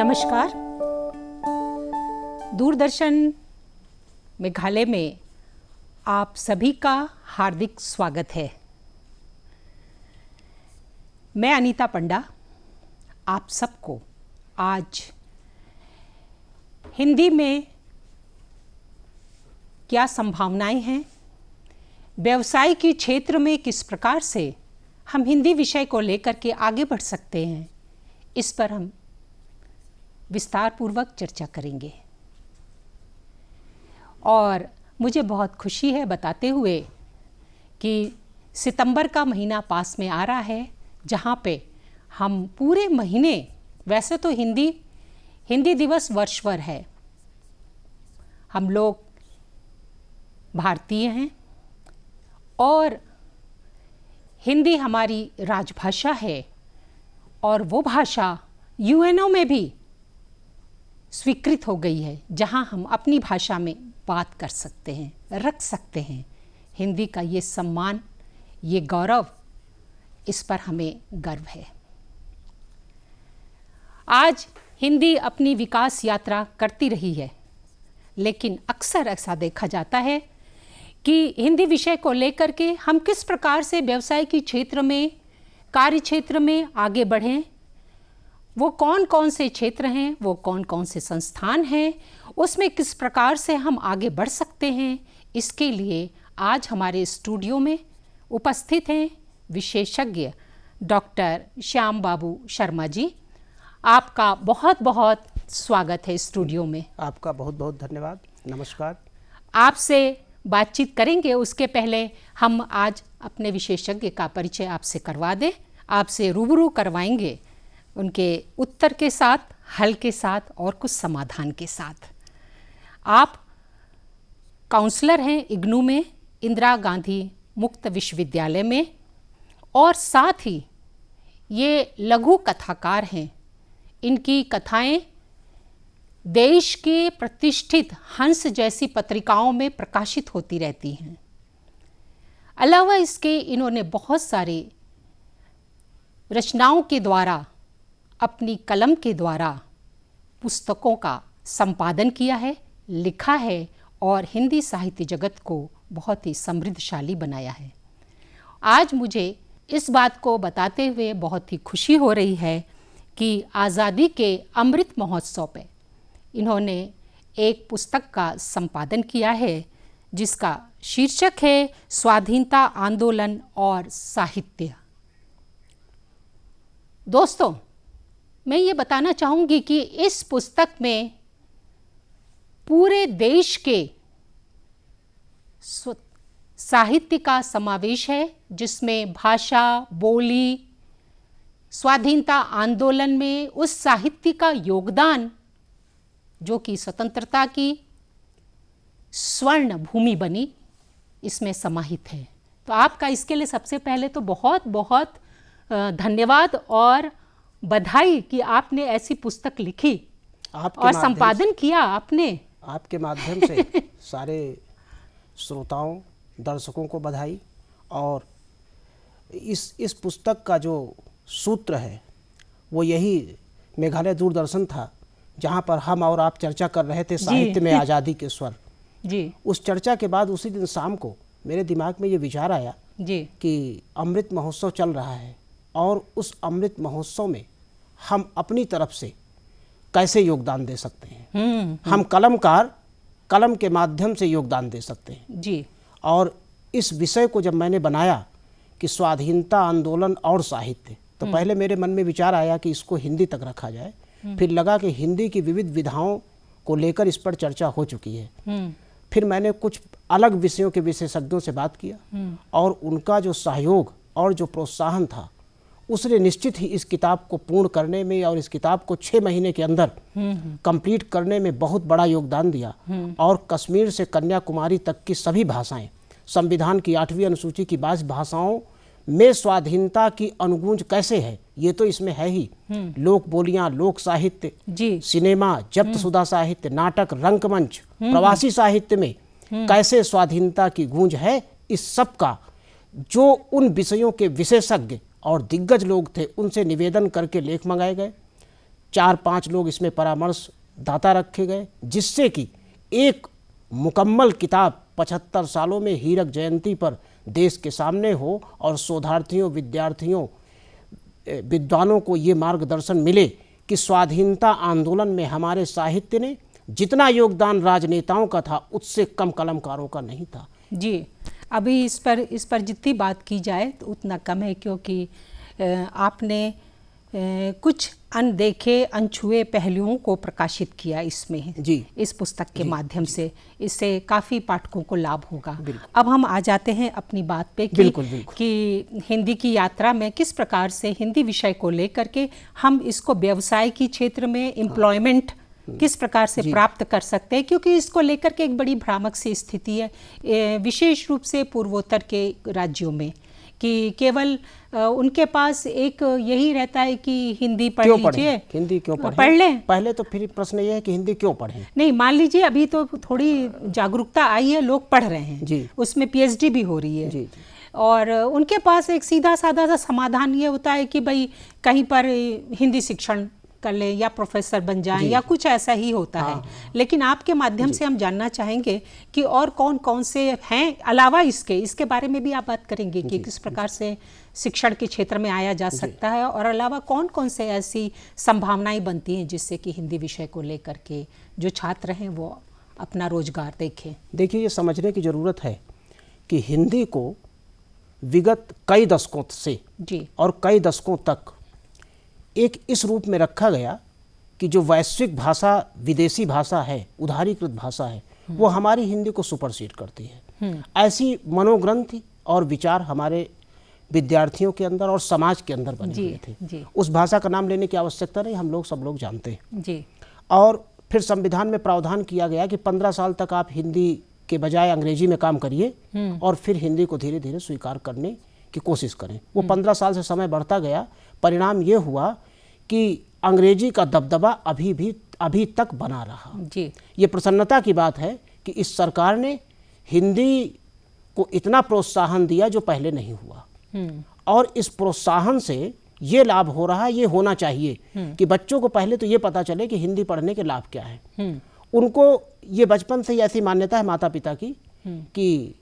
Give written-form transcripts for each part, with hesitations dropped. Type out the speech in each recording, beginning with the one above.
नमस्कार। दूरदर्शन मेघालय में आप सभी का हार्दिक स्वागत है। मैं अनीता पंडा आप सबको आज हिंदी में क्या संभावनाएं हैं, व्यवसाय के क्षेत्र में किस प्रकार से हम हिंदी विषय को लेकर के आगे बढ़ सकते हैं, इस पर हम विस्तार पूर्वक चर्चा करेंगे। और मुझे बहुत खुशी है बताते हुए कि सितंबर का महीना पास में आ रहा है, जहाँ पे हम पूरे महीने, वैसे तो हिंदी दिवस वर्षभर है, हम लोग भारतीय हैं और हिंदी हमारी राजभाषा है और वो भाषा यूएनओ में भी स्वीकृत हो गई है, जहां हम अपनी भाषा में बात कर सकते हैं, रख सकते हैं। हिंदी का ये सम्मान, ये गौरव, इस पर हमें गर्व है। आज हिंदी अपनी विकास यात्रा करती रही है, लेकिन अक्सर ऐसा देखा जाता है कि हिंदी विषय को लेकर के हम किस प्रकार से व्यवसाय के क्षेत्र में, कार्य क्षेत्र में आगे बढ़ें, वो कौन कौन से क्षेत्र हैं, वो कौन कौन से संस्थान हैं, उसमें किस प्रकार से हम आगे बढ़ सकते हैं। इसके लिए आज हमारे स्टूडियो में उपस्थित हैं विशेषज्ञ डॉक्टर श्याम बाबू शर्मा जी। आपका बहुत बहुत स्वागत है स्टूडियो में। आपका बहुत बहुत धन्यवाद। नमस्कार। आपसे बातचीत करेंगे, उसके पहले हम आज अपने विशेषज्ञ का परिचय आपसे करवा दें, आपसे रूबरू करवाएंगे, उनके उत्तर के साथ, हल के साथ और कुछ समाधान के साथ। आप काउंसलर हैं इग्नू में, इंदिरा गांधी मुक्त विश्वविद्यालय में, और साथ ही ये लघु कथाकार हैं। इनकी कथाएं देश के प्रतिष्ठित हंस जैसी पत्रिकाओं में प्रकाशित होती रहती हैं। अलावा इसके इन्होंने बहुत सारे रचनाओं के द्वारा, अपनी कलम के द्वारा पुस्तकों का संपादन किया है, लिखा है और हिंदी साहित्य जगत को बहुत ही समृद्धशाली बनाया है। आज मुझे इस बात को बताते हुए बहुत ही खुशी हो रही है कि आज़ादी के अमृत महोत्सव पे इन्होंने एक पुस्तक का संपादन किया है, जिसका शीर्षक है स्वाधीनता आंदोलन और साहित्य। दोस्तों, मैं ये बताना चाहूँगी कि इस पुस्तक में पूरे देश के साहित्य का समावेश है, जिसमें भाषा, बोली, स्वाधीनता आंदोलन में उस साहित्य का योगदान जो कि स्वतंत्रता की स्वर्ण भूमि बनी, इसमें समाहित है। तो आपका इसके लिए सबसे पहले तो बहुत बहुत धन्यवाद और बधाई कि आपने ऐसी पुस्तक लिखी और संपादन किया आपने। आपके माध्यम से सारे श्रोताओं, दर्शकों को बधाई। और इस पुस्तक का जो सूत्र है वो यही मेघालय दूरदर्शन था, जहाँ पर हम और आप चर्चा कर रहे थे साहित्य में आज़ादी के स्वर जी। उस चर्चा के बाद उसी दिन शाम को मेरे दिमाग में ये विचार आया जी कि अमृत महोत्सव चल रहा है और उस अमृत महोत्सव में हम अपनी तरफ से कैसे योगदान दे सकते हैं। हम कलमकार, कलम के माध्यम से योगदान दे सकते हैं जी। और इस विषय को जब मैंने बनाया कि स्वाधीनता आंदोलन और साहित्य, तो पहले मेरे मन में विचार आया कि इसको हिंदी तक रखा जाए। फिर लगा कि हिंदी की विविध विधाओं को लेकर इस पर चर्चा हो चुकी है। फिर मैंने कुछ अलग विषयों के विशेषज्ञों से बात किया और उनका जो सहयोग और जो प्रोत्साहन था, उसने निश्चित ही इस किताब को पूर्ण करने में और इस किताब को 6 महीने के अंदर कंप्लीट करने में बहुत बड़ा योगदान दिया। और कश्मीर से कन्याकुमारी तक की सभी भाषाएं, संविधान की 8वीं अनुसूची की 22 भाषाओं में स्वाधीनता की अनुगूंज कैसे है, ये तो इसमें है ही। लोक बोलियां, लोक साहित्य, सिनेमा, जब्तशुदा साहित्य, नाटक, रंगमंच, प्रवासी साहित्य में कैसे स्वाधीनता की गूंज है, इस सब का जो उन विषयों के विशेषज्ञ और दिग्गज लोग थे उनसे निवेदन करके लेख मंगाए गए। 4-5 लोग इसमें परामर्श दाता रखे गए, जिससे कि एक मुकम्मल किताब 75 सालों में हीरक जयंती पर देश के सामने हो और शोधार्थियों, विद्यार्थियों, विद्वानों को ये मार्गदर्शन मिले कि स्वाधीनता आंदोलन में हमारे साहित्य ने जितना योगदान राजनेताओं का था उससे कम कलमकारों का नहीं था। जी, अभी इस पर जितनी बात की जाए तो उतना कम है, क्योंकि आपने कुछ अनदेखे अनछुए पहलुओं को प्रकाशित किया इसमें जी, इस पुस्तक के माध्यम से। इससे काफ़ी पाठकों को लाभ होगा। अब हम आ जाते हैं अपनी बात पे कि हिंदी की यात्रा में किस प्रकार से हिंदी विषय को लेकर के हम इसको व्यवसाय की क्षेत्र में एम्प्लॉयमेंट किस प्रकार से प्राप्त कर सकते हैं, क्योंकि इसको लेकर के एक बड़ी भ्रामक सी स्थिति है, विशेष रूप से पूर्वोत्तर के राज्यों में, कि केवल उनके पास एक यही रहता है कि हिंदी पढ़ लीजिए, हिंदी क्यों पढ़ लें। पहले तो फिर प्रश्न ये है कि हिंदी क्यों पढ़ें। नहीं, मान लीजिए अभी तो थोड़ी जागरूकता आई है, लोग पढ़ रहे हैं जी, उसमें पीएचडी भी हो रही है जी, और उनके पास एक सीधा साधा सा समाधान ये होता है कि भाई कहीं पर हिंदी शिक्षण कर लें या प्रोफेसर बन जाएं या कुछ ऐसा ही होता है। लेकिन आपके माध्यम से हम जानना चाहेंगे कि और कौन कौन से हैं अलावा इसके बारे में भी आप बात करेंगे कि किस प्रकार से शिक्षण के क्षेत्र में आया जा सकता है, और अलावा कौन कौन से ऐसी संभावनाएं बनती हैं जिससे कि हिंदी विषय को लेकर के जो छात्र हैं वो अपना रोजगार देखें। देखिए, ये समझने की ज़रूरत है कि हिंदी को विगत कई दशकों से जी और कई दशकों तक एक इस रूप में रखा गया कि जो वैश्विक भाषा, विदेशी भाषा है, उदारीकृत भाषा है, वो हमारी हिंदी को सुपरसीड करती है। ऐसी मनोग्रंथि और विचार हमारे विद्यार्थियों के अंदर और समाज के अंदर बने हुए थे। उस भाषा का नाम लेने की आवश्यकता नहीं, हम लोग सब लोग जानते हैं जी। और फिर संविधान में प्रावधान किया गया कि 15 साल तक आप हिंदी के बजाय अंग्रेजी में काम करिए और फिर हिंदी को धीरे धीरे स्वीकार करने की कोशिश करें। वो 15 साल से समय बढ़ता गया। परिणाम ये हुआ कि अंग्रेजी का दबदबा अभी तक बना रहा। जी, ये प्रसन्नता की बात है कि इस सरकार ने हिंदी को इतना प्रोत्साहन दिया जो पहले नहीं हुआ, और इस प्रोत्साहन से ये लाभ हो रहा है, ये होना चाहिए कि बच्चों को पहले तो ये पता चले कि हिंदी पढ़ने के लाभ क्या है। उनको ये बचपन से ही ऐसी मान्यता है माता पिता की कि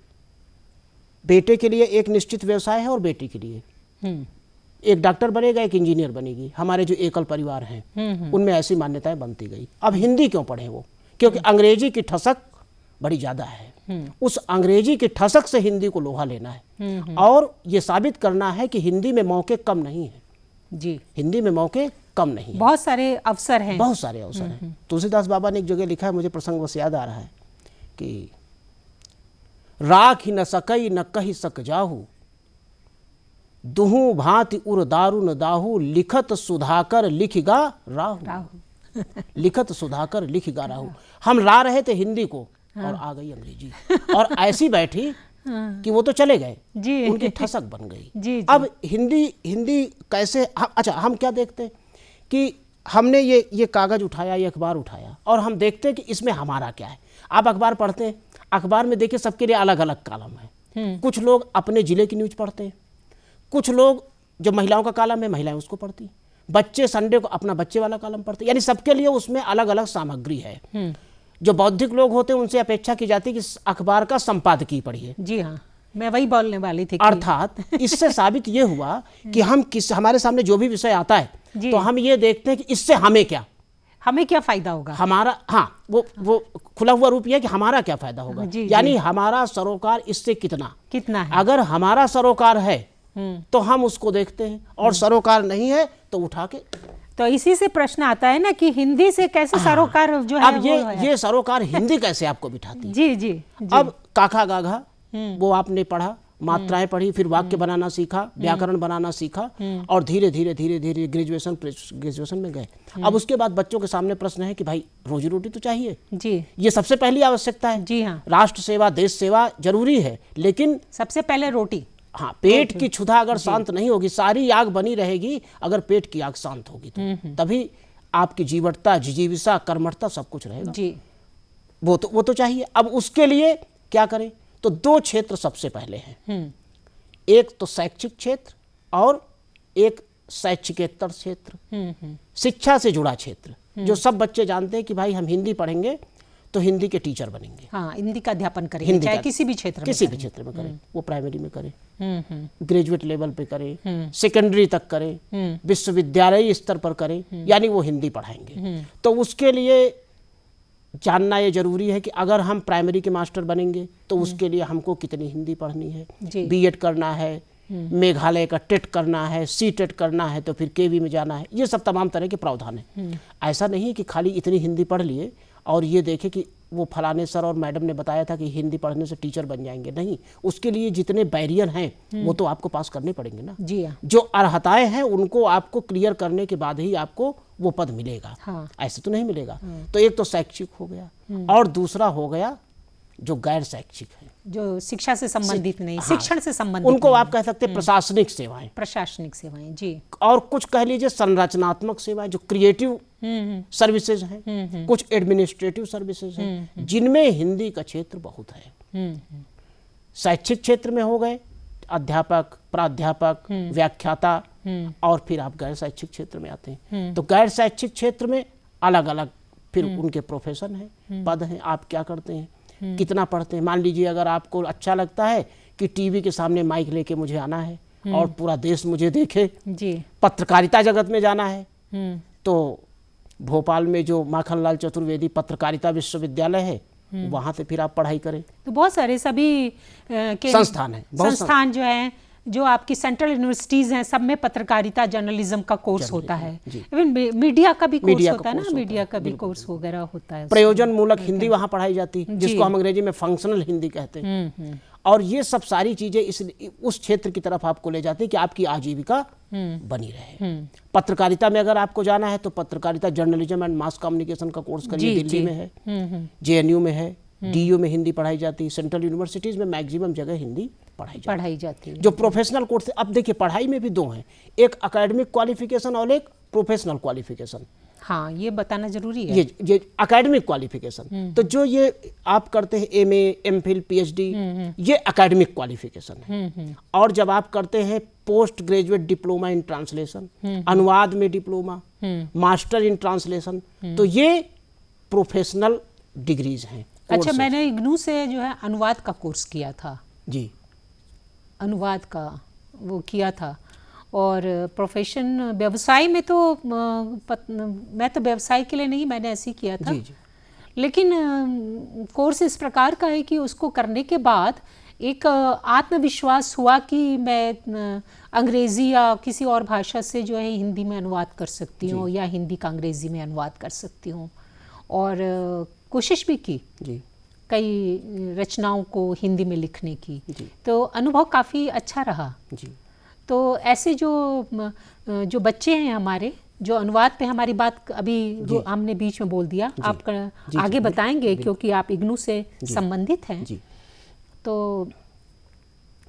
बेटे के लिए एक निश्चित व्यवसाय है और बेटी के लिए एक डॉक्टर बनेगा, एक इंजीनियर बनेगी। हमारे जो एकल परिवार हैं उनमें ऐसी मान्यताएं बनती गई। अब हिंदी क्यों पढ़ें वो, क्योंकि अंग्रेजी की ठसक बड़ी ज़्यादा है। उस अंग्रेजी की ठसक से हिंदी को लोहा लेना है और ये साबित करना है कि हिंदी में मौके कम नहीं है। जी, हिंदी में मौके कम नहीं है, बहुत सारे अवसर हैं। बहुत सारे अवसर हैं। तुलसीदास बाबा ने एक जगह लिखा है, मुझे प्रसंग बस याद आ रहा है कि राख ही न सकई न कही सक जाहू, दुहू भांति उर दारुन दाहू, लिखत सुधाकर लिखिगा राहु। लिखत सुधाकर लिखिगा राहु। हम ला रहे थे हिंदी को और आ गई अंग्रेजी, और ऐसी बैठी कि वो तो चले गए, उनकी ठसक बन गई। जी। अब हिंदी कैसे, अच्छा हम क्या देखते हैं कि हमने ये कागज उठाया, ये अखबार उठाया और हम देखते हैं कि इसमें हमारा क्या है। आप अखबार पढ़ते हैं, अखबार में देखिए सबके लिए अलग अलग कॉलम है। कुछ लोग अपने जिले की न्यूज पढ़ते हैं, कुछ लोग जो महिलाओं का कॉलम है महिलाएं उसको पढ़ती, बच्चे संडे को अपना बच्चे वाला कॉलम पढ़ते, यानी सबके लिए उसमें अलग अलग सामग्री है। जो बौद्धिक लोग होते हैं उनसे अपेक्षा की जाती है कि अखबार का संपादकीय पढ़िए। जी हाँ, मैं वही बोलने वाली थी। अर्थात इससे साबित ये हुआ कि हमारे सामने जो भी विषय आता है तो हम ये देखते हैं कि इससे हमें क्या फायदा होगा, हमारा, हाँ, वो खुला हुआ रूप है कि हमारा क्या फायदा होगा, यानी हमारा सरोकार इससे कितना है। अगर हमारा सरोकार है तो हम उसको देखते हैं और सरोकार नहीं है तो उठा के। तो इसी से प्रश्न आता है ना कि हिंदी से कैसे सरोकार जो है, अब ये सरोकार हिंदी कैसे आपको बिठाती है। जी। अब काका गाघा वो आपने पढ़ा, मात्राएं पढ़ी, फिर वाक्य बनाना सीखा, व्याकरण बनाना सीखा और धीरे धीरे ग्रेजुएशन में गए। अब उसके बाद बच्चों के सामने प्रश्न है कि भाई रोजी रोटी तो चाहिए जी, ये सबसे पहली आवश्यकता है। जी हाँ, राष्ट्र सेवा, देश सेवा जरूरी है, लेकिन सबसे पहले रोटी। हाँ, पेट की क्षुधा अगर शांत नहीं होगी, सारी आग बनी रहेगी, अगर पेट की आग शांत होगी तो तभी आपकी जीवटता, जिजीविषा, कर्मठता सब कुछ रहेगा जी। वो तो चाहिए। अब उसके लिए क्या करें, तो 2 क्षेत्र सबसे पहले हैं, एक तो शैक्षिक क्षेत्र और एक शैक्षिकेतर क्षेत्र, शिक्षा से जुड़ा क्षेत्र, जो सब बच्चे जानते हैं कि भाई हम हिंदी पढ़ेंगे तो हिंदी के टीचर बनेंगे, हाँ, हिंदी का अध्यापन करेंगे, चाहे किसी भी क्षेत्र में करें, वो प्राइमरी में करें, ग्रेजुएट लेवल पे करें, सेकेंडरी तक करें, विश्वविद्यालय स्तर पर करें, यानी वो हिंदी पढ़ाएंगे। तो उसके लिए जानना ये जरूरी है कि अगर हम प्राइमरी के मास्टर बनेंगे तो उसके लिए हमको कितनी हिंदी पढ़नी है, बीएड करना है, मेघालय का टेट करना है, सी टेट करना है, तो फिर केवी में जाना है, ये सब तमाम तरह के प्रावधान है। ऐसा नहीं कि खाली इतनी हिंदी पढ़ लिए और ये देखे कि वो फलाने सर और मैडम ने बताया था कि हिंदी पढ़ने से टीचर बन जाएंगे, नहीं, उसके लिए जितने बैरियर हैं वो तो आपको पास करने पड़ेंगे ना। जी हाँ। जो अर्हताएं हैं उनको आपको क्लियर करने के बाद ही आपको वो पद मिलेगा, हाँ। ऐसे तो नहीं मिलेगा। तो एक तो शैक्षिक हो गया और दूसरा हो गया जो गैर शैक्षिक है, जो शिक्षा से संबंधित नहीं, हाँ, शिक्षण से संबंधित उनको नहीं, आप कह सकते हैं प्रशासनिक सेवाएं, प्रशासनिक सेवाएं, जी, और कुछ कह लीजिए संरचनात्मक सेवाएं जो क्रिएटिव सर्विसेज हैं, कुछ एडमिनिस्ट्रेटिव सर्विसेज हैं, जिनमें हिंदी का क्षेत्र बहुत है। शैक्षिक क्षेत्र में हो गए अध्यापक, प्राध्यापक, व्याख्याता, और फिर आप गैर शैक्षिक क्षेत्र में आते हैं। तो गैर शैक्षिक क्षेत्र में अलग अलग फिर उनके प्रोफेशन हैं, पद हैं, आप क्या करते हैं, कितना पढ़ते हैं। मान लीजिए अगर आपको अच्छा लगता है कि टीवी के सामने माइक लेके मुझे आना है और पूरा देश मुझे देखे, जी, पत्रकारिता जगत में जाना है, तो भोपाल में जो माखनलाल चतुर्वेदी पत्रकारिता विश्वविद्यालय है वहां से फिर आप पढ़ाई करें। तो बहुत सारे सभी के संस्थान हैं, संस्थान जो हैं, जो आपकी सेंट्रल यूनिवर्सिटीज हैं, सब में पत्रकारिता जर्नलिज्म का कोर्स होता है। इवन मीडिया का भी कोर्स होता है ना, मीडिया का भी कोर्स वगैरह होता है। प्रयोजन मूलक हिंदी वहाँ पढ़ाई जाती है, जिसको हम अंग्रेजी में फंक्शनल हिंदी कहते हैं। और ये सब सारी चीजें उस क्षेत्र की तरफ आपको ले जाती है कि आपकी आजीविका बनी रहे। पत्रकारिता में अगर आपको जाना है तो पत्रकारिता जर्नलिज्म एंड मास कम्युनिकेशन का कोर्स करिए, दिल्ली में है, जेएनयू में है, डीयू में हिंदी पढ़ाई जाती है, सेंट्रल यूनिवर्सिटीज में मैक्सिमम जगह हिंदी पढ़ाई जाती है। जो प्रोफेशनल कोर्स, अब देखिए पढ़ाई में भी दो हैं, एक एकेडमिक क्वालिफिकेशन और एक प्रोफेशनल क्वालिफिकेशन। हाँ, ये बताना जरूरी है। ये एकेडमिक क्वालिफिकेशन, तो जो ये आप करते हैं एमए, एमफिल, पीएचडी, ये एकेडमिक क्वालिफिकेशन है। और जब आप करते हैं post graduate diploma in translation, अनुवाद में डिप्लोमा, मास्टर इन ट्रांसलेशन, तो ये प्रोफेशनल डिग्रीज हैं। अच्छा, मैंने इग्नू से जो है अनुवाद का कोर्स किया था जी, अनुवाद का वो किया था। और प्रोफेशन व्यवसाय में तो मैं तो व्यवसाय के लिए नहीं, मैंने ऐसे ही किया था। जी। लेकिन कोर्स इस प्रकार का है कि उसको करने के बाद एक आत्मविश्वास हुआ कि मैं अंग्रेज़ी या किसी और भाषा से जो है हिंदी में अनुवाद कर सकती हूँ, या हिंदी का अंग्रेज़ी में अनुवाद कर सकती हूँ। और कोशिश भी की जी, कई रचनाओं को हिंदी में लिखने की, तो अनुभव काफ़ी अच्छा रहा जी। तो ऐसे जो बच्चे हैं हमारे, जो अनुवाद पे हमारी बात अभी हमने बीच में बोल दिया, आप आगे बताएंगे क्योंकि आप इग्नू से संबंधित हैं, तो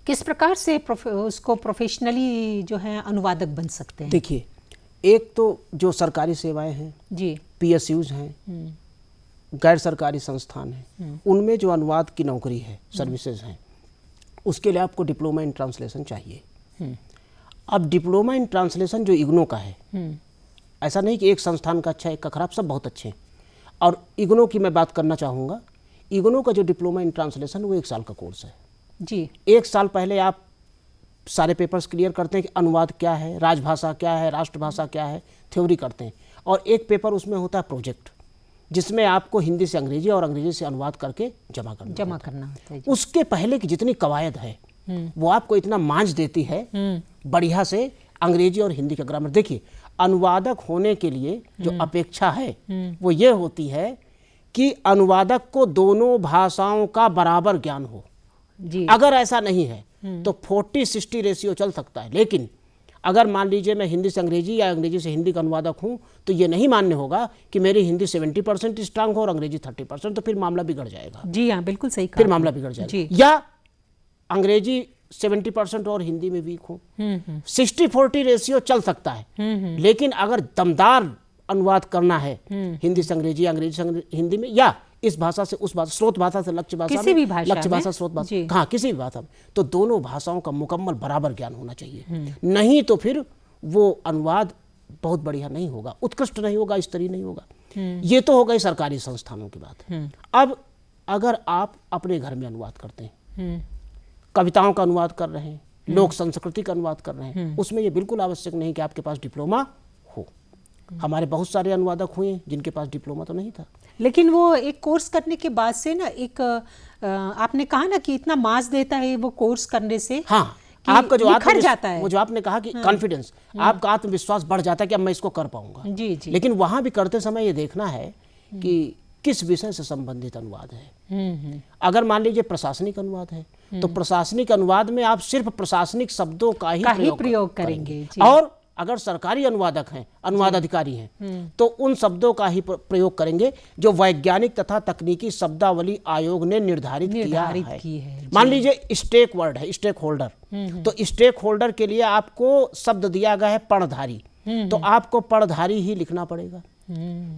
किस प्रकार से उसको प्रोफेशनली जो है अनुवादक बन सकते हैं? देखिए, एक तो जो सरकारी सेवाएं हैं जी, पीएसयूज हैं, गैर सरकारी संस्थान हैं, उनमें जो अनुवाद की नौकरी है, सर्विसेज हैं, उसके लिए आपको डिप्लोमा इन ट्रांसलेशन चाहिए। अब डिप्लोमा इन ट्रांसलेशन जो इग्नू का है, ऐसा नहीं कि एक संस्थान का अच्छा है, एक का खराब, सब बहुत अच्छे हैं। और इग्नू की मैं बात करना चाहूँगा, इग्नू का जो डिप्लोमा इन ट्रांसलेशन वो 1 साल का कोर्स है जी। 1 साल पहले आप सारे पेपर्स क्लियर करते हैं कि अनुवाद क्या है, राजभाषा क्या है, राष्ट्रभाषा क्या है, थ्योरी करते हैं। और एक पेपर उसमें होता है प्रोजेक्ट, जिसमें आपको हिंदी से अंग्रेजी और अंग्रेजी से अनुवाद करके जमा करना होता है। उसके पहले की जितनी कवायद है वो आपको इतना मांझ देती है बढ़िया से अंग्रेजी और हिंदी का ग्रामर। देखिए, अनुवादक होने के लिए जो अपेक्षा है वो ये होती है कि अनुवादक को दोनों भाषाओं का बराबर ज्ञान हो जी। अगर ऐसा नहीं है तो 40-60 रेशियो चल सकता है, लेकिन अगर मान लीजिए मैं हिंदी से अंग्रेजी या अंग्रेजी से हिंदी का अनुवादक हूं, तो ये नहीं मान्य होगा कि मेरी हिंदी 70% स्ट्रांग हो और अंग्रेजी 30%, तो फिर मामला बिगड़ जाएगा। जी हाँ, बिल्कुल सही कहा। फिर मामला बिगड़ जाएगा। या अंग्रेजी 70% और हिंदी में वीक हो, 60-40 रेशियो चल सकता है, लेकिन अगर दमदार अनुवाद करना है हिंदी से अंग्रेजी, अंग्रेजी से हिंदी में, या इस भाषा से उस भाषा, स्रोत भाषा से लक्ष्य भाषा, किसी भी भाषा, लक्ष्य भाषा स्रोत भाषा, हाँ किसी भी भाषा में, तो दोनों भाषाओं का मुकम्मल बराबर ज्ञान होना चाहिए। नहीं तो फिर वो अनुवाद बहुत बढ़िया नहीं होगा, उत्कृष्ट नहीं होगा, स्तरीय नहीं होगा। ये तो हो गई सरकारी संस्थानों की बात। अब अगर आप अपने घर में अनुवाद करते हैं, कविताओं का अनुवाद कर रहे हैं, लोक संस्कृति का अनुवाद कर रहे हैं, उसमें ये बिल्कुल आवश्यक नहीं कि आपके पास डिप्लोमा हो। हमारे बहुत सारे अनुवादक हुए हैं जिनके पास डिप्लोमा तो नहीं था। लेकिन वो एक कोर्स करने के बाद से ना, एक आपने कहा ना कि इतना मास देता है वो कोर्स करने से। हाँ, आपका जो निखर जाता है, वो जो आपने कहा कि कॉन्फिडेंस, आपका आत्मविश्वास बढ़ जाता है कि अब मैं इसको कर पाऊंगा। जी जी। लेकिन वहां भी करते समय ये देखना है कि किस विषय से संबंधित अनुवाद है। अगर मान लीजिए प्रशासनिक अनुवाद है, तो प्रशासनिक अनुवाद में आप सिर्फ प्रशासनिक शब्दों का ही प्रयोग करेंगे। और अगर सरकारी अनुवादक हैं, अनुवाद अधिकारी हैं, तो उन शब्दों का ही प्रयोग करेंगे जो वैज्ञानिक तथा तकनीकी शब्दावली आयोग ने निर्धारित किया है। मान लीजिए स्टेक वर्ड है, स्टेक होल्डर, तो स्टेक होल्डर के लिए आपको शब्द दिया गया है पर्णधारी, तो आपको पर्णधारी ही लिखना पड़ेगा।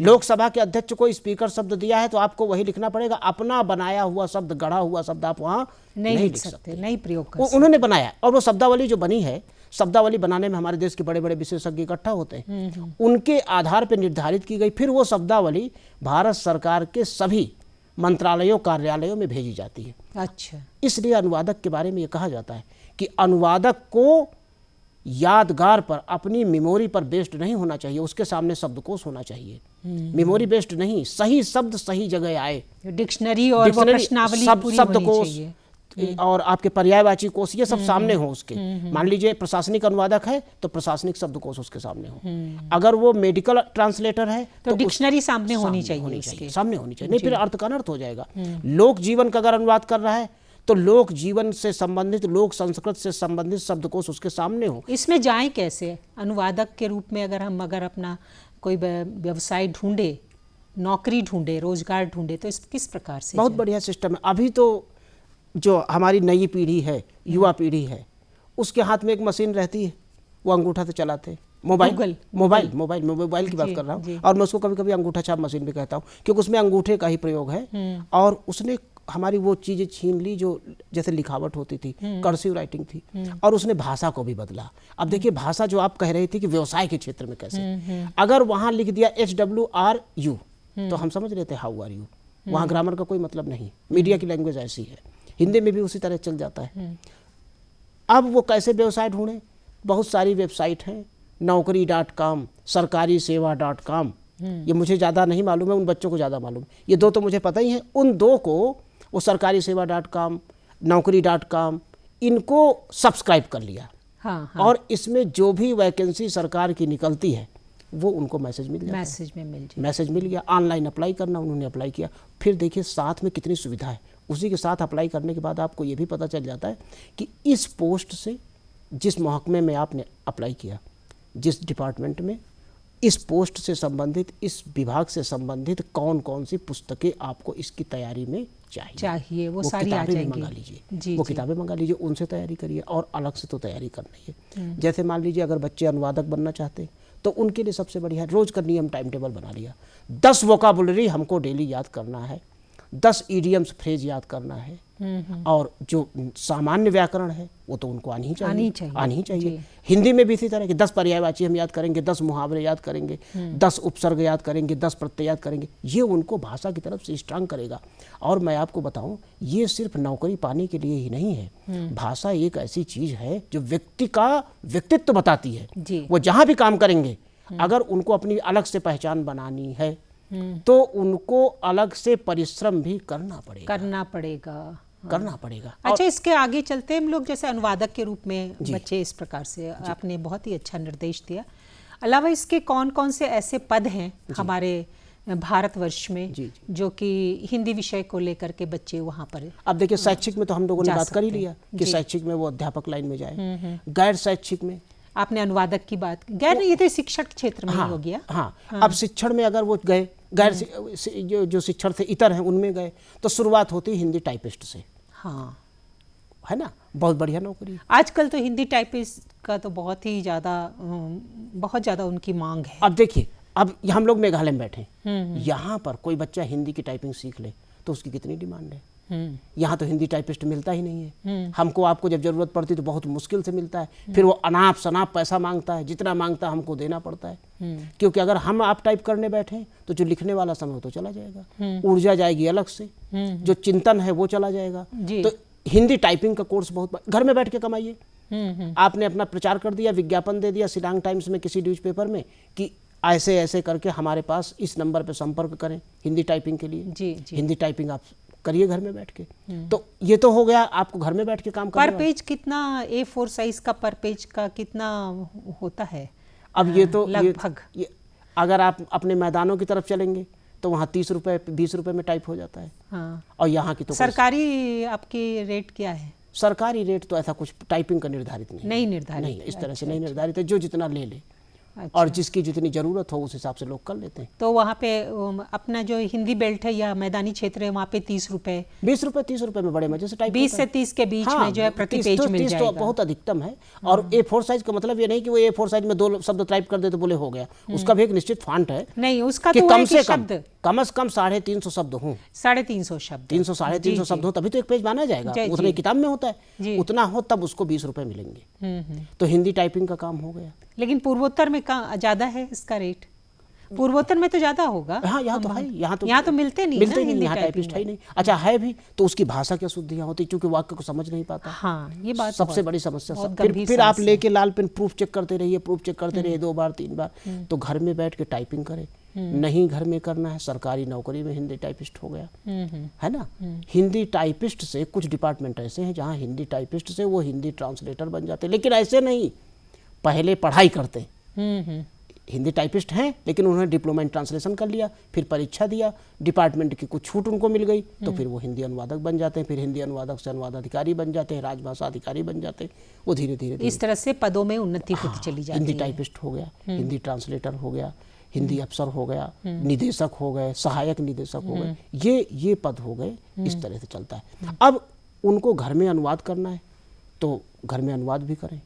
लोकसभा के अध्यक्ष को स्पीकर शब्द दिया है तो आपको वही लिखना पड़ेगा। अपना बनाया हुआ शब्द, गढ़ा हुआ शब्द आप वहां नहीं लिख सकते, नहीं प्रयोग कर सकते। उन्होंने बनाया, और वो शब्दावली जो बनी है, शब्दावली बनाने में हमारे देश के बड़े बड़े विशेषज्ञ इकट्ठा होते हैं, उनके आधार पर निर्धारित की गई। फिर वो शब्दावली भारत सरकार के सभी मंत्रालयों, कार्यालयों में भेजी जाती है। अच्छा, इसलिए अनुवादक के बारे में ये कहा जाता है कि अनुवादक को यादगार पर, अपनी मेमोरी पर बेस्ड नहीं होना चाहिए, उसके सामने शब्दकोश होना चाहिए। मेमोरी बेस्ड नहीं, सही शब्द सही जगह आए, डिक्शनरी और प्रश्नावली पूरी होनी चाहिए, और आपके पर्यायवाची कोश, ये सब सामने हो उसके। मान लीजिए प्रशासनिक अनुवादक है तो प्रशासनिक शब्दकोश उसके सामने हो। अगर वो मेडिकल ट्रांसलेटर है तो डिक्शनरी सामने होनी चाहिए, सामने होनी चाहिए, नहीं फिर अर्थ का अनर्थ हो जाएगा। लोक जीवन का अगर अनुवाद कर रहा है तो लोक जीवन से संबंधित, लोक संस्कृत से संबंधित शब्दकोश उसके सामने हो। इसमें जाए कैसे अनुवादक के रूप में? अगर हम अपना कोई व्यवसाय ढूंढे, नौकरी ढूंढे, रोजगार ढूंढे, तो इस किस प्रकार से? बहुत बढ़िया सिस्टम है। अभी तो जो हमारी नई पीढ़ी है, युवा पीढ़ी है, उसके हाथ में एक मशीन रहती है, वो अंगूठा से चलाते हैं। मोबाइल की बात कर रहा हूँ, और मैं उसको कभी कभी अंगूठा छाप मशीन भी कहता हूँ, क्योंकि उसमें अंगूठे का ही प्रयोग है। और उसने हमारी वो चीजें छीन ली जो जैसे लिखावट होती थी, कर्सिव राइटिंग थी, और उसने भाषा को भी बदला। अब देखिए, भाषा जो आप कह रही थी कि व्यवसाय के क्षेत्र में कैसे, अगर वहां लिख दिया HWRU तो हम समझ रहे थे हाउ आर यू, वहां ग्रामर का कोई मतलब नहीं। मीडिया की लैंग्वेज ऐसी है, हिंदी में भी उसी तरह चल जाता है। अब वो कैसे व्यवसाय ढूंढे? बहुत सारी वेबसाइट हैं, naukri.com, sarkarisewa.com, ये मुझे ज़्यादा नहीं मालूम है, उन बच्चों को ज़्यादा मालूम। ये दो तो मुझे पता ही है। उन दो को, वो sarkarisewa.com, naukri.com, इनको सब्सक्राइब कर लिया। हाँ। और इसमें जो भी वैकेंसी सरकार की निकलती है वो उनको मैसेज मिल जाता है। मैसेज मिल गया, ऑनलाइन अप्लाई करना, उन्होंने अप्लाई किया। फिर देखिए साथ में कितनी सुविधा है। उसी के साथ अप्लाई करने के बाद आपको ये भी पता चल जाता है कि इस पोस्ट से, जिस महकमे में आपने अप्लाई किया, जिस डिपार्टमेंट में, इस पोस्ट से संबंधित, इस विभाग से संबंधित कौन कौन सी पुस्तकें आपको इसकी तैयारी में चाहिए, वो सारी आ जाएंगी। मंगा लीजिए, वो किताबें मंगा लीजिए, उनसे तैयारी करिए। और अलग से तो तैयारी करनी है। जैसे मान लीजिए अगर बच्चे अनुवादक बनना चाहते हैं तो उनके लिए सबसे बढ़िया रोज का नियम, टाइम टेबल बना लिया। 10 वोकाबुलरी हमको डेली याद करना है, 10 ईडियम्स फ्रेज याद करना है, और जो सामान्य व्याकरण है वो तो उनको आनी ही चाहिए। हिंदी में भी इसी तरह के 10 पर्यायवाची हम याद करेंगे, 10 मुहावरे याद करेंगे, 10 उपसर्ग याद करेंगे, 10 प्रत्यय याद करेंगे। ये उनको भाषा की तरफ से स्ट्रांग करेगा। और मैं आपको बताऊं, ये सिर्फ नौकरी पाने के लिए ही नहीं है। भाषा एक ऐसी चीज है जो व्यक्ति का व्यक्तित्व बताती है। वो जहां भी काम करेंगे, अगर उनको अपनी अलग से पहचान बनानी है तो उनको अलग से परिश्रम भी करना पड़ेगा। अच्छा, इसके आगे चलते हम लोग, जैसे अनुवादक के रूप में बच्चे, इस प्रकार से आपने बहुत ही अच्छा निर्देश दिया। अलावा इसके कौन कौन से ऐसे पद हैं हमारे भारतवर्ष में जो कि हिंदी विषय को लेकर के बच्चे वहाँ पर? अब देखिए, शैक्षिक में तो हम लोगों ने बात कर ही लिया कि शैक्षिक में वो अध्यापक लाइन में जाए। गैर शैक्षिक में आपने अनुवादक की बात, गैर ये तो शिक्षण क्षेत्र में हो गया। हाँ। अब शिक्षण में अगर वो गए, गैर जो शिक्षण से इतर हैं उनमें गए, तो शुरुआत होती है हिंदी टाइपिस्ट से। हाँ, है ना, बहुत बढ़िया नौकरी। आजकल तो हिंदी टाइपिस्ट का तो बहुत ज़्यादा उनकी मांग है। अब देखिए, अब हम लोग मेघालय में बैठे, यहाँ पर कोई बच्चा हिंदी की टाइपिंग सीख ले तो उसकी कितनी डिमांड है। यहाँ तो हिंदी टाइपिस्ट मिलता ही नहीं है। हमको आपको जब जरूरत पड़ती तो बहुत मुश्किल से मिलता है, फिर वो अनाप शनाप पैसा मांगता है, जितना मांगता है हमको देना पड़ता है। क्योंकि अगर हम आप टाइप करने बैठे तो जो लिखने वाला समय तो चला जाएगा, ऊर्जा जाएगी अलग से, जो चिंतन है वो चला जाएगा। तो हिंदी टाइपिंग का कोर्स बहुत, घर में बैठ के कमाइए। आपने अपना प्रचार कर दिया, विज्ञापन दे दिया शिलांग टाइम्स में, किसी न्यूज़पेपर में, कि ऐसे ऐसे करके हमारे पास इस नंबर पे संपर्क करें हिंदी टाइपिंग के लिए। जी। हिंदी टाइपिंग आप करिए घर में बैठ के। तो ये तो हो गया आपको घर में बैठ के काम करना। पर पेज कितना, A4 साइज का पर पेज का कितना होता है? अब ये तो लगभग ये अगर आप अपने मैदानों की तरफ चलेंगे तो वहाँ 30 रुपए 20 रुपए में टाइप हो जाता है। हाँ। और यहाँ की तो सरकारी आपकी रेट क्या है? सरकारी रेट तो ऐसा कुछ टाइपिंग का निर्धारित नहीं निर्धारित नहीं, इस तरह से नहीं निर्धारित है, जो जितना ले ले। अच्छा। और जिसकी जितनी जरूरत हो उस हिसाब से लोग कर लेते हैं। तो वहाँ पे अपना जो हिंदी बेल्ट है या मैदानी क्षेत्र है वहाँ पे 30 रुपए 20 रुपए 30 रुपए में बड़े मजे से टाइप 20 से 30 के बीच में जो है प्रति पेज मिल जाएगा। तो बहुत अधिकतम है। और A4 साइज का मतलब ये नहीं कि वो A4 साइज में 2 शब्द टाइप कर दे तो बोले हो गया, उसका भी एक निश्चित फॉन्ट है। नहीं, उसका कि तो कम से कम 350 शब्द हों, 350 शब्द, 300 350 शब्द हो, तभी तो एक पेज माना जाएगा। उतने किताब में होता है, उतना हो तब उसको 20 रुपए मिलेंगे। तो हिंदी टाइपिंग का काम हो गया। लेकिन पूर्वोत्तर में ज्यादा है इसका रेट? पूर्वोत्तर में तो ज्यादा होगा। हाँ, यहाँ तो है, यहाँ तो मिलते नहीं, यहाँ टाइपिस्ट है ही नहीं। अच्छा है भी तो उसकी भाषा की अशुद्धियाँ होती, क्योंकि वाक्य को समझ नहीं पाता। हाँ, ये बात सबसे बड़ी समस्या। फिर आप लेके लाल पेन प्रूफ चेक करते रहिए, 2 बार 3 बार। तो घर में बैठ के टाइपिंग करे, नहीं घर में करना है, सरकारी नौकरी में हिंदी टाइपिस्ट हो गया, है ना। हिंदी टाइपिस्ट से कुछ डिपार्टमेंट ऐसे हैं जहाँ हिंदी टाइपिस्ट से वो हिंदी ट्रांसलेटर बन जाते, लेकिन ऐसे नहीं, पहले पढ़ाई करते। हिंदी टाइपिस्ट हैं लेकिन उन्होंने डिप्लोमा इन ट्रांसलेशन कर लिया, फिर परीक्षा दिया, डिपार्टमेंट की कुछ छूट उनको मिल गई, तो फिर वो हिंदी अनुवादक बन जाते हैं, फिर हिंदी अनुवादक से अनुवाद अधिकारी बन जाते हैं, राजभाषा अधिकारी बन जाते हैं। वो धीरे धीरे इस तरह से पदों में उन्नति होती चली जाती है। हिंदी टाइपिस्ट हो गया, हिंदी ट्रांसलेटर हो गया, हिंदी अफसर हो गया, निदेशक हो गए, सहायक निदेशक हो गए, ये पद हो गए। इस तरह से चलता है। अब उनको घर में अनुवाद करना है तो घर में अनुवाद भी करें,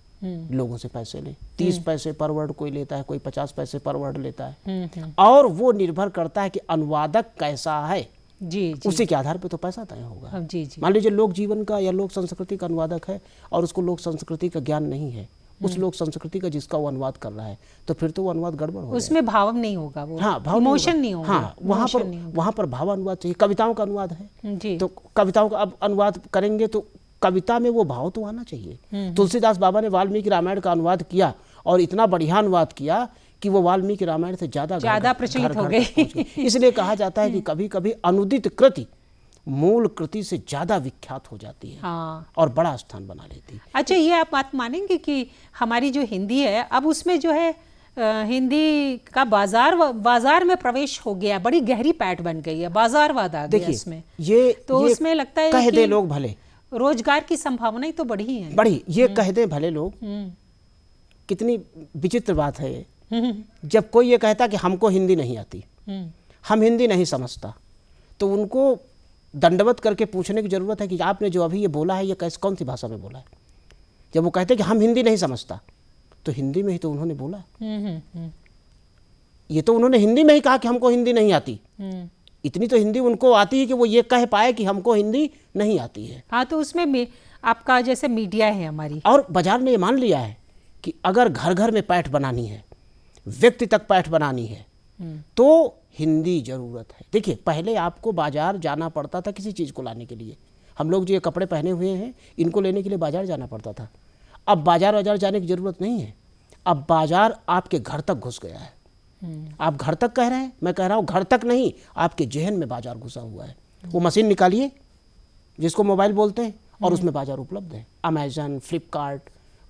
लोगों से पैसे लें। 30 पैसे पर वर्ड कोई लेता है, कोई 50 पैसे पर वर्ड लेता है। और वो निर्भर करता है कि अनुवादक कैसा है, जी। उसी के आधार पे तो पैसा तय होगा। जी। मान लीजिए लोक जीवन का या लोक संस्कृति का अनुवादक है और उसको लोक संस्कृति का ज्ञान नहीं है, उस लोक संस्कृति का जिसका वो अनुवाद कर रहा है, तो फिर तो वो अनुवाद गड़बड़ होगा, उसमें भाव नहीं होगा, वो हाँ, इमोशन नहीं होगा। हाँ, वहाँ पर भाव अनुवाद चाहिए। कविताओं का अनुवाद है जी। तो कविताओं का अब अनुवाद करेंगे तो कविता में वो भाव तो आना चाहिए। तुलसीदास बाबा ने वाल्मीकि रामायण का अनुवाद किया और इतना बढ़िया अनुवाद किया कि वो वाल्मीकि रामायण से ज्यादा प्रचलित हो गई। इसलिए कहा जाता है कि कभी कभी अनुदित कृति मूल कृति से ज्यादा विख्यात हो जाती है। हाँ। और बड़ा स्थान बना लेती है। अच्छा, ये आप बात मानेंगे कि हमारी जो हिंदी है अब उसमें जो है हिंदी का बाजार में प्रवेश हो गया, बड़ी गहरी पैठ बन गई है, बाजारवाद आ गया इसमें। तो उसमें लगता है कह दे लोग भले, रोजगार की संभावनाएं तो बढ़ी हैं। बढ़ी, ये कह दे भले लोग। कितनी विचित्र बात है ये। जब कोई ये कहता कि हमको हिंदी नहीं आती, हम हिंदी नहीं समझता, तो उनको दंडवत करके पूछने की जरूरत है कि आपने जो अभी ये बोला है ये कौन सी भाषा में बोला है। जब वो कहते हैं कि हम हिंदी नहीं समझता, तो हिंदी में ही तो उन्होंने बोला। ये तो उन्होंने हिंदी में ही कहा कि हमको हिंदी नहीं आती। इतनी तो हिंदी उनको आती है कि वो ये कह पाए कि हमको हिंदी नहीं आती है। हाँ, तो उसमें आपका जैसे मीडिया है हमारी, और बाजार ने ये मान लिया है कि अगर घर घर में पैठ बनानी है, व्यक्ति तक पैठ बनानी है, तो हिंदी जरूरत है। देखिए, पहले आपको बाजार जाना पड़ता था किसी चीज़ को लाने के लिए। हम लोग जो ये कपड़े पहने हुए हैं, इनको लेने के लिए बाजार जाना पड़ता था। अब बाजार जाने की जरूरत नहीं है। अब बाजार आपके घर तक घुस गया है। आप घर तक कह रहे हैं, मैं कह रहा हूँ घर तक नहीं, आपके जेहन में बाजार घुसा हुआ है। वो मशीन निकालिए जिसको मोबाइल बोलते हैं, और उसमें बाजार उपलब्ध है। अमेजन, फ्लिपकार्ट,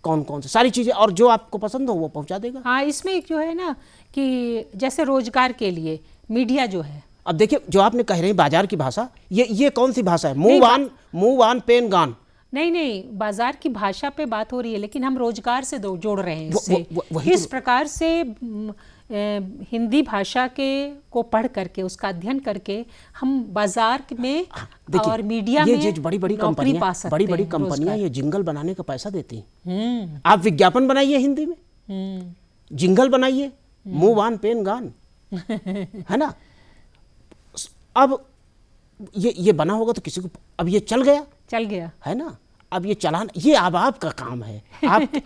कौन से सारी चीज़ें, और जो आपको पसंद हो वो पहुंचा देगा। हाँ, इसमें जो है ना कि जैसे रोजगार के लिए मीडिया जो है, अब देखिए जो आपने कह रहे हैं बाजार की भाषा, ये कौन सी भाषा है? मूव ऑन पेन गान। नहीं, बाजार की भाषा पे बात हो रही है, लेकिन हम रोजगार से जोड़ रहे हैं इससे। किस प्रकार से हिंदी भाषा को पढ़ करके, उसका अध्ययन करके हम बाजार में और मीडिया में बड़ी नौकरी पा सकते हैं। बड़ी कंपनियां ये जिंगल बनाने का पैसा देती हैं। आप विज्ञापन बनाइए हिंदी में, जिंगल बनाइए, मूव ऑन पेन गान, है ना। अब ये बना होगा तो किसी को, अब ये चल गया है ना, अब ये चलाना, ये अब आपका काम है।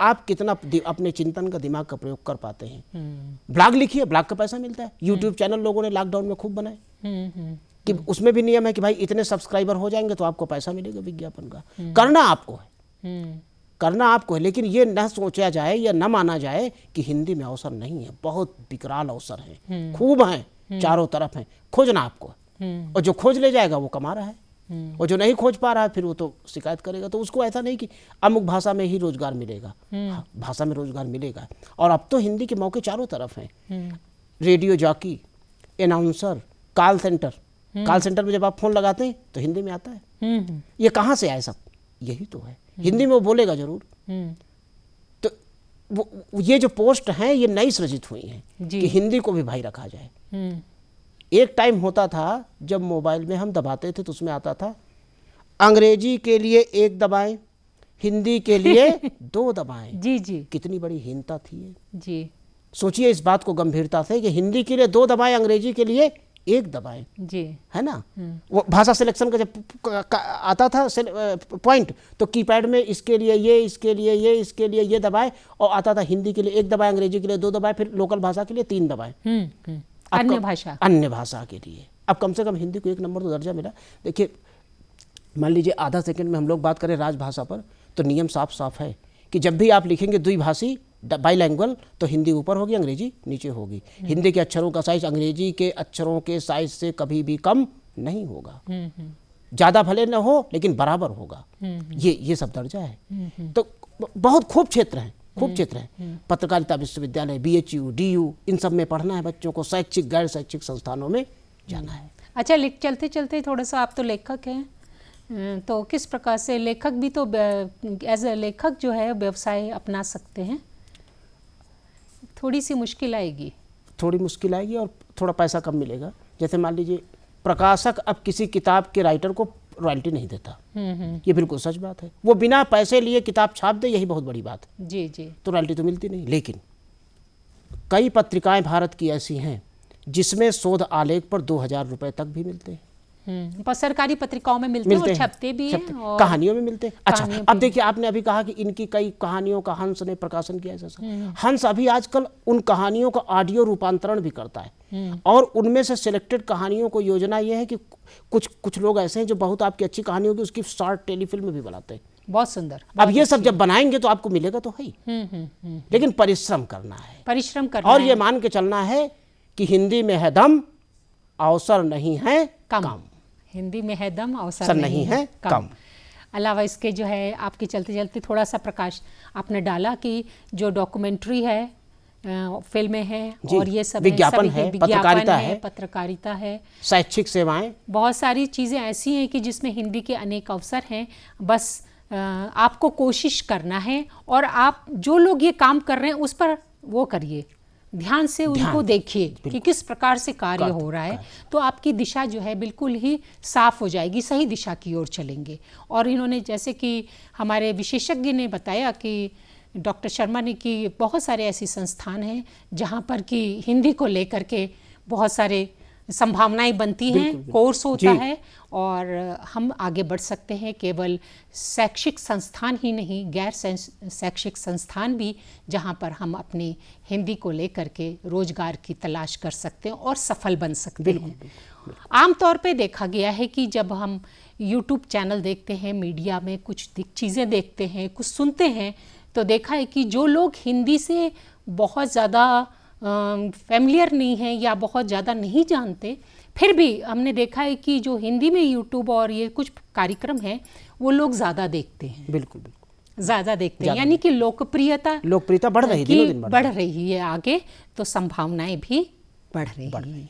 आप कितना अपने चिंतन का, दिमाग का प्रयोग कर पाते हैं। ब्लॉग लिखिए, ब्लॉग का पैसा मिलता है। यूट्यूब चैनल लोगों ने लॉकडाउन में खूब बनाए, कि उसमें भी नियम है कि भाई इतने सब्सक्राइबर हो जाएंगे तो आपको पैसा मिलेगा विज्ञापन का। करना आपको है, करना आपको है, लेकिन ये न सोचा जाए या न माना जाए कि हिंदी में अवसर नहीं है। बहुत विकराल अवसर हैं, खूब हैं, चारों तरफ हैं, खोजना आपको है। और जो खोज ले जाएगा वो कमा रहा है, और जो नहीं खोज पा रहा है फिर वो तो शिकायत करेगा। तो उसको ऐसा नहीं कि अमुक भाषा में ही रोजगार मिलेगा, भाषा में रोजगार मिलेगा। और अब तो हिंदी के मौके चारों तरफ हैं। Radio jockey, announcer, call centre में जब आप फोन लगाते हैं तो हिंदी में आता है। ये कहाँ से आए सब? यही तो है, हिंदी में वो बोलेगा जरूर। तो ये जो पोस्ट हैं ये नई सृजित हुई हैं कि हिंदी को भी भाई रखा जाए। एक टाइम होता था जब मोबाइल में हम दबाते थे तो उसमें आता था अंग्रेजी के लिए 1 दबाएं, हिंदी के लिए 2 दबाएं। जी। कितनी बड़ी हीनता थी ये। जी, सोचिए इस बात को गंभीरता से कि हिंदी के लिए 2 दबाएं, अंग्रेजी के लिए 1 दबाएं। जी, है ना। वो भाषा सिलेक्शन का जब आता था पॉइंट, तो कीपैड में इसके लिए ये, इसके लिए ये, इसके लिए ये दबाएं, और आता था हिंदी के लिए 1 दबाएं, अंग्रेजी के लिए 2 दबाएं, फिर लोकल भाषा के लिए 3 दबाएं। अन्य भाषा के लिए। अब कम से कम हिंदी को 1 नंबर तो दर्जा मिला। देखिए, मान लीजिए आधा सेकंड में हम लोग बात करें राजभाषा पर, तो नियम साफ साफ है कि जब भी आप लिखेंगे द्विभाषी बाइलैंग्वेज तो हिंदी ऊपर होगी, अंग्रेजी नीचे होगी। हिंदी के अक्षरों का साइज अंग्रेजी के अक्षरों के साइज से कभी भी कम नहीं होगा। ज़्यादा भले न हो लेकिन बराबर होगा। ये सब दर्जा है। तो बहुत खूब क्षेत्र हैं, पत्रकारिता विश्वविद्यालय, BHU, DU, इन सब में पढ़ना है बच्चों को। शैक्षिक गैर शैक्षिक संस्थानों में जाना है। अच्छा, चलते चलते थोड़ा सा, आप तो लेखक हैं, तो किस प्रकार से लेखक भी तो एज ए लेखक जो है व्यवसाय अपना सकते हैं? थोड़ी सी मुश्किल आएगी, और थोड़ा पैसा कम मिलेगा। जैसे मान लीजिए प्रकाशक अब किसी किताब के राइटर को रॉयल्टी नहीं देता, ये बिल्कुल सच बात है। वो बिना पैसे लिए किताब छाप दे, यही बहुत बड़ी बात है। जी। तो रॉयल्टी तो मिलती नहीं। लेकिन कई पत्रिकाएं भारत की ऐसी हैं जिसमें शोध आलेख पर 2000 रुपए तक भी मिलते हैं। पर सरकारी पत्रिकाओं में मिलते हैं, और छपते भी हैं, और कहानियों में मिलते हैं। अच्छा, अब देखिए, आपने अभी कहा कि इनकी कई कहानियों का हंस ने प्रकाशन किया है। हंस अभी आजकल उन कहानियों का ऑडियो रूपांतरण भी करता है, और उनमें से सिलेक्टेड कहानियों को योजना ये है कि कुछ लोग ऐसे हैं जो बहुत आपकी अच्छी कहानी होगी उसकी शॉर्ट टेलीफिल्म भी बनाते हैं। बहुत सुंदर। अब ये सब जब बनाएंगे तो आपको मिलेगा तो है ही, लेकिन परिश्रम करना है, और ये मान के चलना है कि हिंदी में है दम, अवसर नहीं है कम। हिंदी में है दम, अवसर नहीं है कम। अलावा इसके जो है, आपके चलते चलते थोड़ा सा प्रकाश आपने डाला कि जो डॉक्यूमेंट्री है, फिल्में हैं, और ये सब विज्ञापन है, पत्रकारिता है, शैक्षिक सेवाएं, बहुत सारी चीज़ें ऐसी हैं कि जिसमें हिंदी के अनेक अवसर हैं। बस आपको कोशिश करना है, और आप जो लोग ये काम कर रहे हैं उस पर वो करिए, ध्यान से उनको देखिए कि किस प्रकार से कार्य हो रहा है, तो आपकी दिशा जो है बिल्कुल ही साफ हो जाएगी, सही दिशा की ओर चलेंगे। और इन्होंने, जैसे कि हमारे विशेषज्ञ ने बताया कि डॉक्टर शर्मा ने, कि बहुत सारे ऐसे संस्थान हैं जहाँ पर कि हिंदी को लेकर के बहुत सारे संभावनाएं बनती हैं, कोर्स होता है, और हम आगे बढ़ सकते हैं। केवल शैक्षिक संस्थान ही नहीं, गैर शैक्षिक संस्थान भी, जहाँ पर हम अपनी हिंदी को लेकर के रोजगार की तलाश कर सकते हैं और सफल बन सकते हैं। आमतौर पे देखा गया है कि जब हम YouTube चैनल देखते हैं, मीडिया में कुछ चीज़ें देखते हैं, कुछ सुनते हैं, तो देखा है कि जो लोग हिंदी से बहुत ज़्यादा फैमिलियर नहीं है या बहुत ज़्यादा नहीं जानते, फिर भी हमने देखा है कि जो हिंदी में यूट्यूब और ये कुछ कार्यक्रम हैं वो लोग ज़्यादा देखते हैं। बिल्कुल ज़्यादा देखते हैं, यानी कि लोकप्रियता बढ़ रही है, दिन बढ़ रही है आगे, तो संभावनाएं भी बढ़ रही हैं।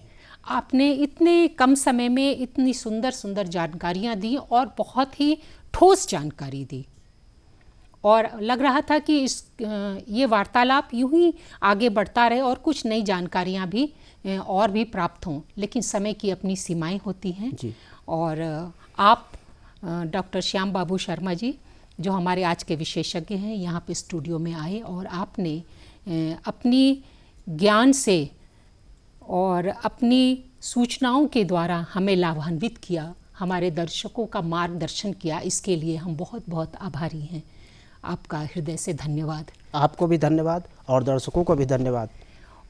आपने इतने कम समय में इतनी सुंदर सुंदर जानकारियाँ दी, और बहुत ही ठोस जानकारी दी, और लग रहा था कि ये वार्तालाप यूं ही आगे बढ़ता रहे और कुछ नई जानकारियां भी और भी प्राप्त हों। लेकिन समय की अपनी सीमाएं होती हैं जी। और आप डॉक्टर श्याम बाबू शर्मा जी, जो हमारे आज के विशेषज्ञ हैं, यहाँ पे स्टूडियो में आए और आपने अपनी ज्ञान से और अपनी सूचनाओं के द्वारा हमें लाभान्वित किया, हमारे दर्शकों का मार्गदर्शन किया, इसके लिए हम बहुत बहुत आभारी हैं। आपका हृदय से धन्यवाद। आपको भी धन्यवाद और दर्शकों को भी धन्यवाद।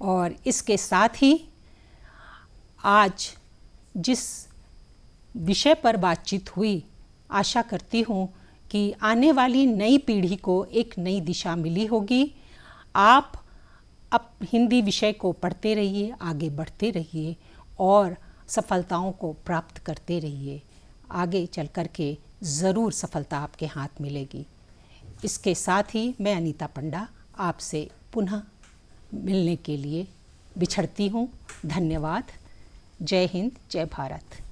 और इसके साथ ही आज जिस विषय पर बातचीत हुई, आशा करती हूँ कि आने वाली नई पीढ़ी को एक नई दिशा मिली होगी। आप अब हिंदी विषय को पढ़ते रहिए, आगे बढ़ते रहिए और सफलताओं को प्राप्त करते रहिए। आगे चल कर के ज़रूर सफलता आपके हाथ मिलेगी। इसके साथ ही मैं अनीता पंडा आपसे पुनः मिलने के लिए बिछड़ती हूँ। धन्यवाद। जय हिंद, जय भारत।